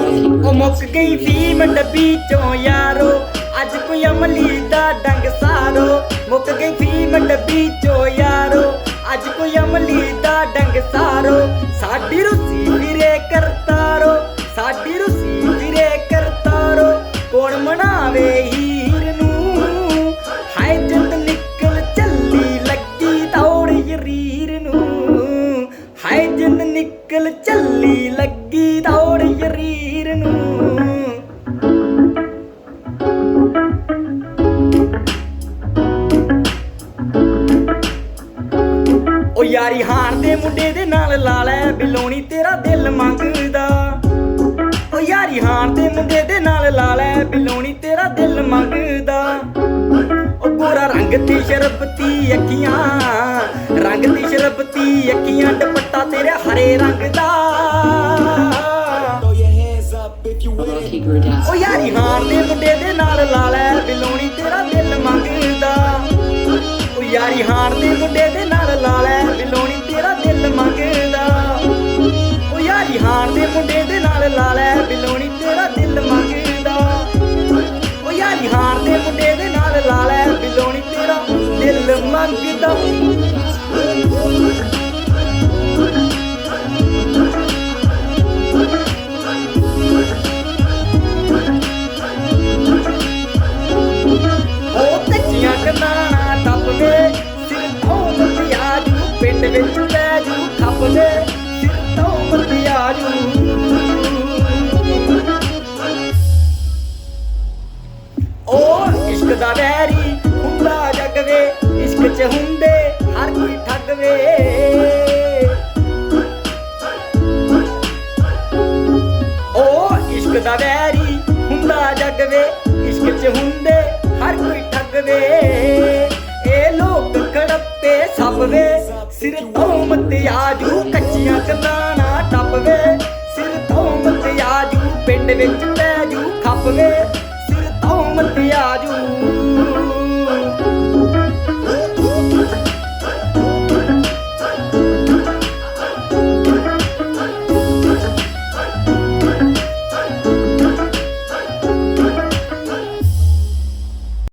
ਉਹ ਮੁੱਕ ਗਈ ਫੀਮ ਡੱਬੀ ਚੋਂ ਯਾਰੋ, ਅੱਜ ਕੋਈ ਅਮਲੀ ਦਾ ਡੰਗ ਸਾਰੋ। ਮੁੱਕ ਗਈ ਫੀਮ ਡੱਬੀ ਚੋਂ ਯਾਰੋ, ਅੱਜ ਕੋਈ ਅਮਲੀ ਦਾ ਡੰਗ ਸਾਰੋ। ਸਾਡੀ ਰੁੱਸੀ ਵੀਰੇ ਕਰਤਾਰੋ, ਸਾਡੀ ਰੁੱਸੀ ਵੀਰੇ ਕਰਤਾਰੋ। ਕੌਣ ਮਨਾਵੇ ਹੀਰ ਨੂੰ, ਹਾਏ ਜਿੰਦ ਨਿਕਲ ਚੱਲੀ ਲੱਗੀ ਦੌੜ ਯਰੀਰ ਨੂੰ। ਹਾਏ ਜਿੰਦ ਨਿਕਲ ਚੱਲੀ ਲੱਗੀ ਦੌੜ ਯਰੀਰ ਨੂੰ। ਉਹ ਯਾਰੀ ਹਾਣ ਦੇ ਮੁੰਡੇ ਦੇ ਨਾਲ ਲਾ ਲੈ ਬਿਲੋਣੀ, ਤੇਰਾ ਦਿਲ ਮੰਗਦਾ। ਉਹ ਯਾਰੀ ਹਾਣ ਦੇ ਮੁੰਡੇ ਦੇ ਨਾਲ ਲਾ ਲੈ ਬਿਲੋਣੀ, ਤੇਰਾ ਦਿਲ ਮੰਗਦਾ। ਉਹ ਗੋਰਾ ਰੰਗ ਤੇ ਸ਼ਰਬਤੀ ਅੱਖੀਆਂ, ਰੰਗ ਤੇ ਸ਼ਰਬਤੀ ਅੱਖੀਆਂ, ਦੁਪੱਟਾ ਤੇਰਾ ਹਰੇ ਰੰਗ ਦਾ। ਉਹ ਯਾਰੀ ਹਾਣ ਦੇ ਮੁੰਡੇ ਦੇ ਨਾਲ ਲਾ ਲੈ ਬਿਲੋਣੀ, ਤੇਰਾ ਦਿਲ ਮੰਗਦਾ। ਉਹ ਯਾਰੀ ਹਾਣ ਦੇ ਮੁੰਡੇ ਦੇ ਨਾਲ ਲਾ ਲੈ ਬਿਲੋਣੀ, ਤੇਰਾ ਦਿਲ ਮੰਗਦਾ। ਉਹ ਯਾਰੀ ਹਾਣ ਦੇ ਮੁੰਡੇ ਦੇ ਨਾਲ ਲਾ ਲੈ ਬਿਲੋਣੀ, ਤੇਰਾ ਦਿਲ ਮੰਗਦਾ। ਉਹ ਯਾਰੀ ਹਾਣ ਦੇ ਮੁੰਡੇ ਦੇ ਨਾਲ ਲਾ ਲੈ ਬਿਲੋਣੀ, ਤੇਰਾ ਦਿਲ ਮੰਗਦਾ। ਉਹ ਕੱਚੀਆਂ ਕੰਧਾਂ ਟੱਪ ਕੇ ਸਿਰ ਤੋਂ ਮਤਿਆਜੂ, ਪਿੰਡ ਵਿੱਚ ਪੈ ਜੂ ਖੱਪ ਕੇ ਸਿਰ ਤੋਂ ਮਤਿਆਜੂ। ਉਹ ਇਸ਼ਕ ਦਾ ਵੈਰੀ ਹੁੰਦਾ ਜੱਗ ਵੇ, ਇਸ਼ਕ ਚ ਹੁੰਦੇ ਹਰ ਕੋਈ ਠੱਗ ਵੇ। ਉਹ ਇਸ਼ਕ ਦਾ ਵੈਰੀ ਹੁੰਦਾ ਜੱਗ ਵੇ, ਇਸ਼ਕ ਚ ਹੁੰਦੇ ਹਰ ਕੋਈ ਠੱਗ ਵੇ। ਇਹ ਲੋਕ ਖੜੱਪੇ ਸੱਪ ਵੇ, ਸਿਰ ਤੋਂ ਮਤਿਆਜੂ, ਕੱਚੀਆਂ ਕੰਧਾਂ ਟੱਪ ਵੇ ਸਿਰ ਤੋਂ ਮਤਿਆਜੂ, ਪਿੰਡ ਵਿੱਚ ਪੈ ਜੂ